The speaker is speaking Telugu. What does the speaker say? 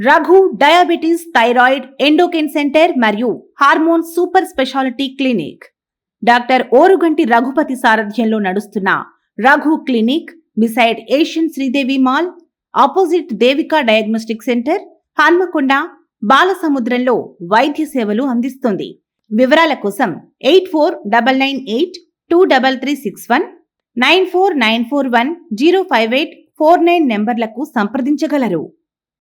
Raghu diabetes, thyroid, endocrine centre మరియు hormone super speciality clinic. Doctor Oruganti Raghupathi సారథ్యంలో నడుస్తున్న Raghu clinic beside Asian Sridevi mall, opposite Devika diagnostic centre, Hanamkonda, బాలసముద్రంలో వైద్య సేవలు అందిస్తుంది. వివరాల కోసం 8499823361, 9494105849 నెంబర్లకు సంప్రదించగలరు.